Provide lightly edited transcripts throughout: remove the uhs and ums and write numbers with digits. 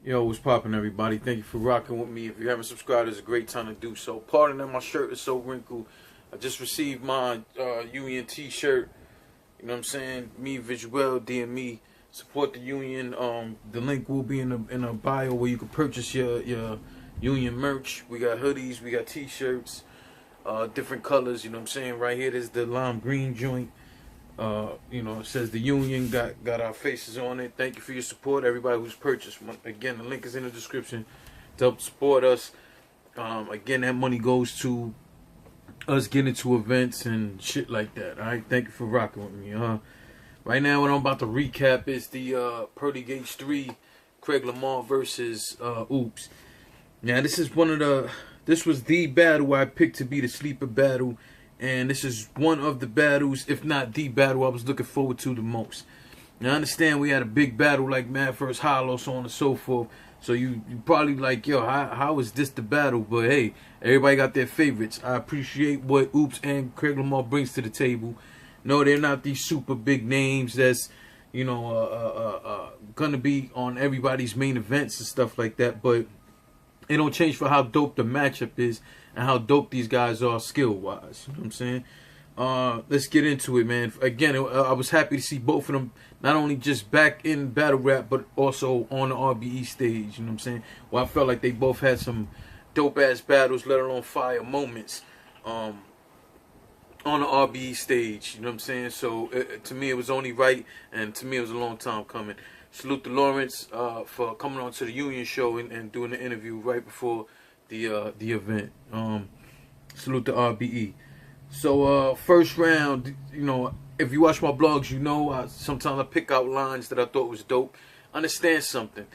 Yo, what's poppin', everybody? Thank you for rocking with me. If you haven't subscribed, it's a great time to do so. Pardon that my shirt is so wrinkled. I just received my union t-shirt. You know what I'm saying? Me, Visual, DME. Support the union. The link will be in the bio where you can purchase your union merch. We got hoodies, we got t-shirts, different colors. You know what I'm saying? Right here, there's the lime green joint. It says the union, got our faces on it. Thank you for your support, everybody who's purchased. Again, the link is in the description to help support us. Again, that money goes to us getting to events and shit like that. All right, thank you for rocking with me. Right now, what I'm about to recap is the Pearly 3 Craig Lamar versus OOOPS. Now, this was the battle I picked to be the sleeper battle. And this is one of the battles, if not the battle, I was looking forward to the most. Now, I understand we had a big battle like Mad vs. Hollow, so on and so forth. So you probably like, yo, how is this the battle? But hey, everybody got their favorites. I appreciate what OOOPS and Craig Lamar brings to the table. No, they're not these super big names that's, gonna be on everybody's main events and stuff like that. But it don't change for how dope the matchup is and how dope these guys are skill-wise. You know what I'm saying? Let's get into it, man. Again, I was happy to see both of them not only just back in battle rap, but also on the RBE stage. You know what I'm saying? Well, I felt like they both had some dope-ass battles, let alone fire moments on the RBE stage. You know what I'm saying? So, to me, it was only right, and to me, it was a long time coming. Salute to Lawrence for coming on to the Union show and doing the interview right before the event. Salute to RBE. So first round, if you watch my blogs, sometimes I pick out lines that I thought was dope. Understand something.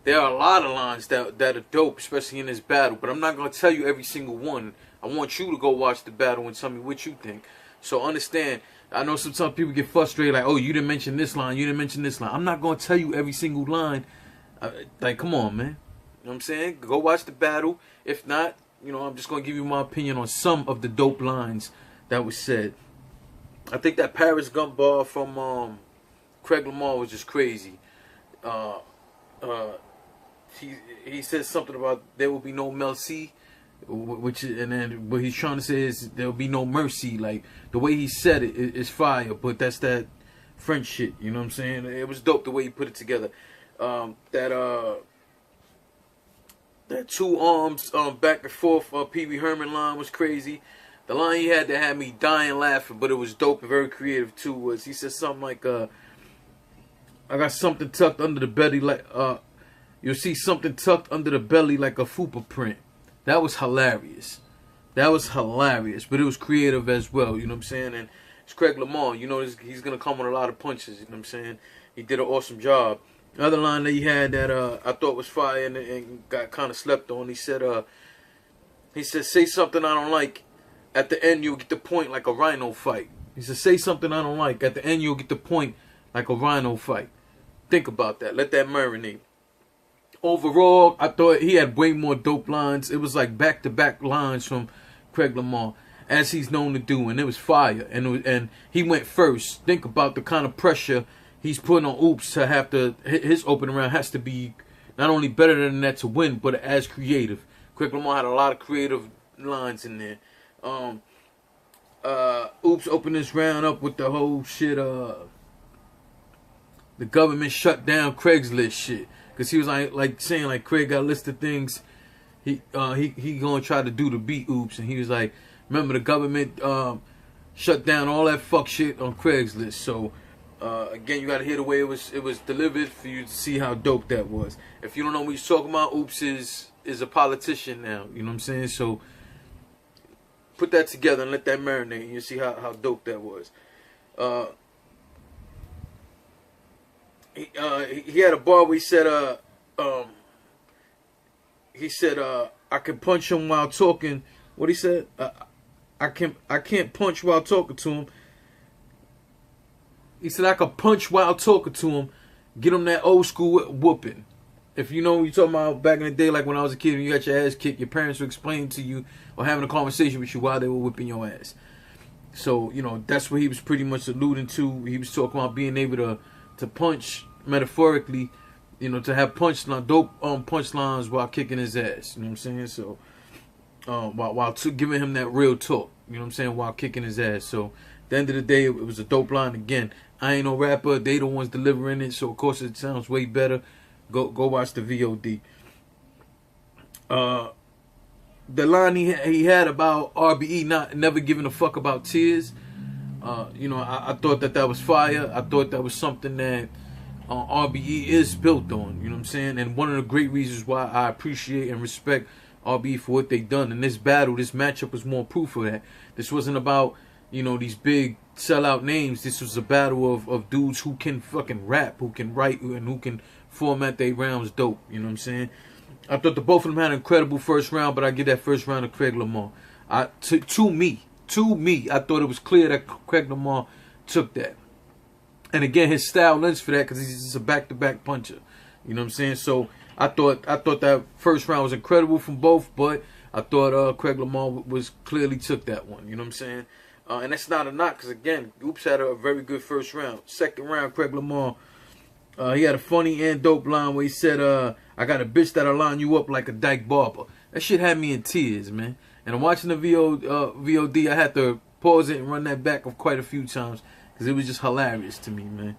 There are a lot of lines that are dope, especially in this battle, but I'm not going to tell you every single one. I want you to go watch the battle and tell me what you think. So understand, I know sometimes people get frustrated, like, oh, you didn't mention this line, you didn't mention this line. I'm not going to tell you every single line. Like, come on, man. You know what I'm saying? Go watch the battle. If not, I'm just going to give you my opinion on some of the dope lines that was said. I think that Paris gun bar from Craig Lamar was just crazy. He said something about there will be no mercy, what he's trying to say is there will be no mercy. Like, the way he said it is fire, but that's that French shit. You know what I'm saying? It was dope the way he put it together. That two arms back and forth Pee Wee Herman line was crazy. The line he had that had me dying laughing, but it was dope and very creative too, was he said something like, I got something tucked under the belly like, you'll see something tucked under the belly like a fupa print. That was hilarious. That was hilarious, but it was creative as well, you know what I'm saying? And it's Craig Lamar, he's going to come with a lot of punches, you know what I'm saying? He did an awesome job. The other line that he had that I thought was fire and got kind of slept on, he said, say something I don't like. At the end, you'll get the point like a rhino fight. He said, say something I don't like. At the end, you'll get the point like a rhino fight. Think about that. Let that marinate. Overall, I thought he had way more dope lines. It was like back-to-back lines from Craig Lamar, as he's known to do, and it was fire. And he went first. Think about the kind of pressure he's putting on OOOPS to have to, his opening round has to be not only better than that to win, but as creative. Craig Lamar had a lot of creative lines in there. OOOPS opened this round up with the whole shit, the government shut down Craigslist shit. Cause he was saying like Craig got a list of things he gonna try to do to beat OOOPS, and he was like, remember the government shut down all that fuck shit on Craigslist. So again, you gotta hear the way it was delivered for you to see how dope that was. If you don't know what he's talking about, OOOPS is a politician now. You know what I'm saying? So put that together and let that marinate, and you see how dope that was. He had a bar where he said, I can punch him while talking. What he said? I can't punch while talking to him. He said I could punch while talking to him, get him that old school whooping. If you know what you're talking about, back in the day, like when I was a kid and you got your ass kicked, your parents were explaining to you or having a conversation with you while they were whipping your ass. So, that's what he was pretty much alluding to. He was talking about being able to punch, metaphorically, you know, to have dope punchlines while kicking his ass. You know what I'm saying? So while giving him that real talk. You know what I'm saying? While kicking his ass. So at the end of the day, it was a dope line. Again, I ain't no rapper. They the ones delivering it. So of course it sounds way better. Go watch the VOD. The line he had about RBE never giving a fuck about tears. You know, I thought that was fire. I thought that was something that RBE is built on. You know what I'm saying? And one of the great reasons why I appreciate and respect RBE for what they done in this battle, this matchup was more proof of that. This wasn't about, you know, these big sellout names. This was a battle of dudes who can fucking rap, who can write, and who can format their rounds dope. You know what I'm saying? I thought the both of them had an incredible first round, but I give that first round to Craig Lamar. To me, I thought it was clear that Craig Lamar took that. And again, his style lends for that because he's just a back-to-back puncher. You know what I'm saying? So I thought that first round was incredible from both, but I thought Craig Lamar was clearly took that one. You know what I'm saying? And that's not a knock because, again, OOOPS had a very good first round. Second round, Craig Lamar, he had a funny and dope line where he said, I got a bitch that'll line you up like a dyke barber. That shit had me in tears, man. And I'm watching the VOD. I had to pause it and run that back quite a few times because it was just hilarious to me, man.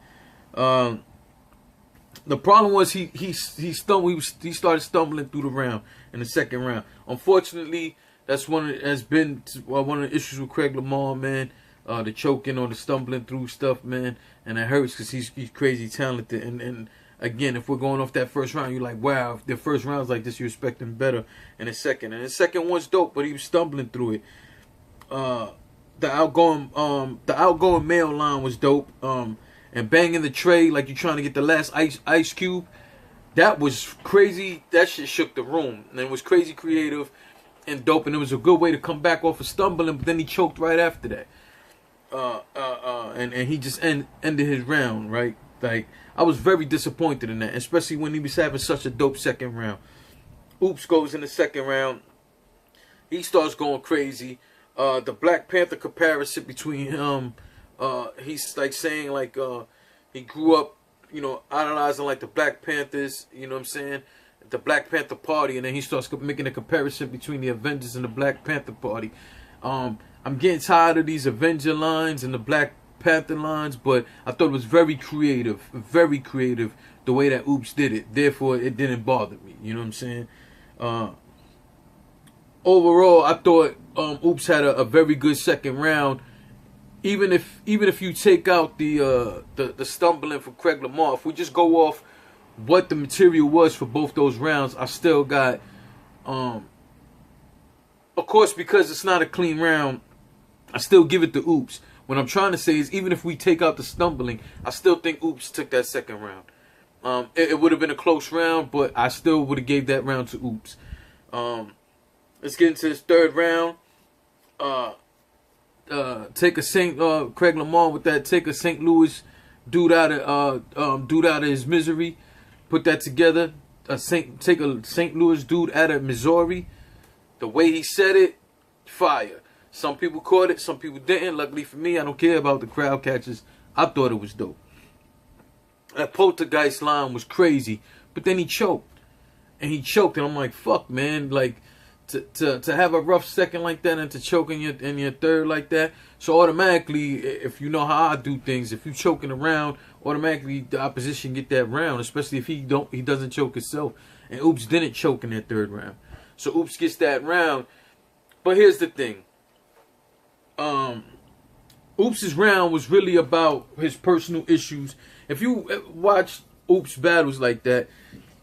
The problem was he started stumbling through the round in the second round. Unfortunately, that's one of the issues with Craig Lamar, man. The choking or the stumbling through stuff, man, and it hurts because he's crazy talented. And again, if we're going off that first round, you're like, wow, if the first round's like this, you expect him better in the second. And the second one's dope, but he was stumbling through it. The outgoing male line was dope. And banging the tray like you're trying to get the last ice cube, that was crazy. That shit shook the room, and it was crazy creative and dope. And it was a good way to come back off of stumbling, but then he choked right after that. And he just ended his round, right? Like, I was very disappointed in that, especially when he was having such a dope second round. OOOPS goes in the second round. He starts going crazy. The Black Panther comparison between him, he's like saying like he grew up, you know, idolizing like the Black Panthers, you know what I'm saying? The Black Panther Party, and then he starts making a comparison between the Avengers and the Black Panther Party. I'm getting tired of these Avenger lines and the Black Panther lines, but I thought it was very creative the way that OOOPS did it. Therefore, it didn't bother me. You know what I'm saying? Overall, I thought OOOPS had a very good second round. Even if you take out the stumbling for Craig Lamar, if we just go off what the material was for both those rounds, I still got, of course, because it's not a clean round, I still give it to OOOPS. What I'm trying to say is, even if we take out the stumbling, I still think OOOPS took that second round. It would have been a close round, but I still would have gave that round to OOOPS. Let's get into this third round. Take a Craig Lamar with that. Take a St. Louis dude out of his misery. Put that together. Take a St. Louis dude out of Missouri. The way he said it, fire. Some people caught it, some people didn't. Luckily for me, I don't care about the crowd catchers. I thought it was dope. That Poltergeist line was crazy, but then he choked, and I'm like, fuck, man, like. To have a rough second like that and to choke in your third like that. So automatically, if you know how I do things, if you choking around, automatically the opposition get that round, especially if he doesn't choke himself. And OOOPS didn't choke in that third round. So OOOPS gets that round. But here's the thing. OOOPS' round was really about his personal issues. If you watch OOOPS battles like that,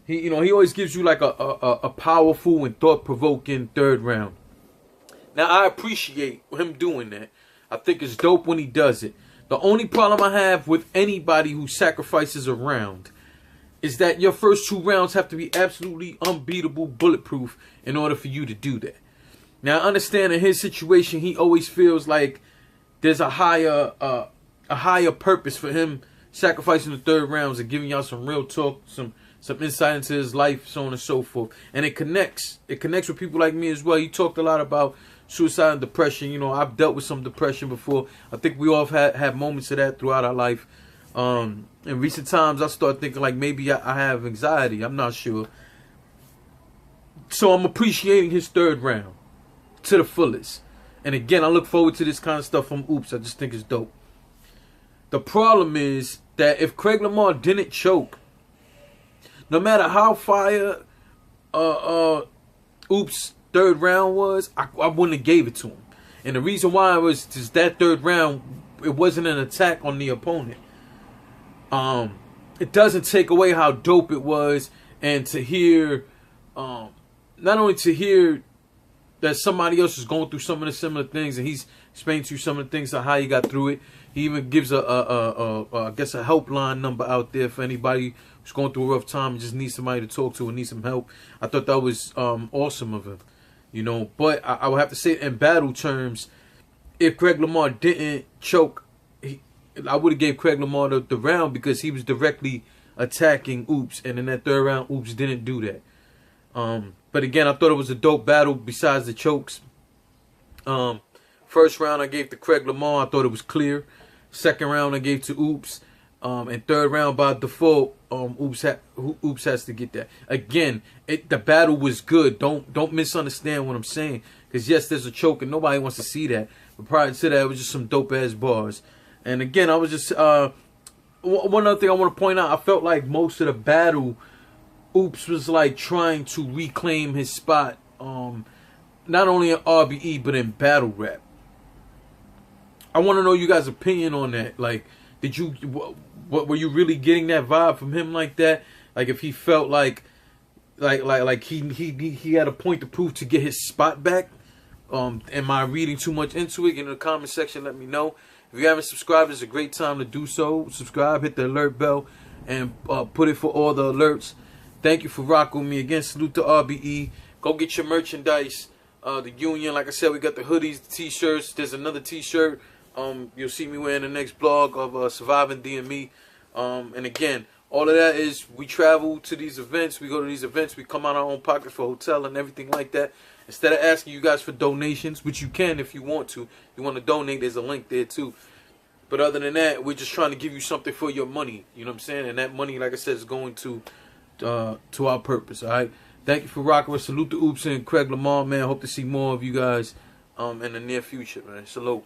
he always gives you like a powerful and thought-provoking third round. Now, I appreciate him doing that. I think it's dope when he does it. The only problem I have with anybody who sacrifices a round is that your first two rounds have to be absolutely unbeatable, bulletproof in order for you to do that. Now, I understand in his situation, he always feels like there's a higher purpose for him sacrificing the third rounds and giving y'all some real talk, some insight into his life, so on and so forth. And it connects. It connects with people like me as well. He talked a lot about suicide and depression. You know, I've dealt with some depression before. I think we all have had moments of that throughout our life. In recent times, I start thinking like maybe I have anxiety. I'm not sure. So I'm appreciating his third round to the fullest. And again, I look forward to this kind of stuff from OOOPS. I just think it's dope. The problem is that if Craig Lamar didn't choke, no matter how fire OOOPS third round was, I wouldn't have gave it to him. And the reason why was just that third round, it wasn't an attack on the opponent. It doesn't take away how dope it was, and to hear, not only to hear that somebody else is going through some of the similar things, and he's explaining to you some of the things of how he got through it. He even gives I guess a helpline number out there for anybody who's going through a rough time and just needs somebody to talk to and needs some help. I thought that was awesome of him, you know. But I would have to say, in battle terms, if Craig Lamar didn't choke, I would have gave Craig Lamar the round, because he was directly attacking OOOPS, and in that third round, OOOPS didn't do that. But again, I thought it was a dope battle besides the chokes. First round I gave to Craig Lamar. I thought it was clear. Second round I gave to OOOPS. And third round by default, OOOPS has to get that. Again, the battle was good. Don't misunderstand what I'm saying. Because yes, there's a choke and nobody wants to see that. But prior to that, it was just some dope ass bars. And again, I was just one other thing I want to point out. I felt like most of the battle, OOOPS was like trying to reclaim his spot, not only in RBE but in battle rap. I want to know you guys' opinion on that. Like, did you, what were you really getting that vibe from him like that? Like, if he felt like he had a point to prove to get his spot back? Am I reading too much into it? Get in the comment section, let me know. If you haven't subscribed, it's a great time to do so. Subscribe, hit the alert bell, and put it for all the alerts. Thank you for rocking with me again. Salute to RBE. Go get your merchandise. The Union, like I said, we got the hoodies, the t-shirts. There's another t-shirt you'll see me wearing the next blog of Surviving DME. And again, all of that is, we travel to these events. We go to these events. We come out of our own pocket for hotel and everything like that. Instead of asking you guys for donations, which you can if you want to. If you want to donate, there's a link there too. But other than that, we're just trying to give you something for your money. You know what I'm saying? And that money, like I said, is going to our purpose. All right. Thank you for rocking with. Salute to OOOPS and Craig Lamar, man. Hope to see more of you guys in the near future, man. Salute.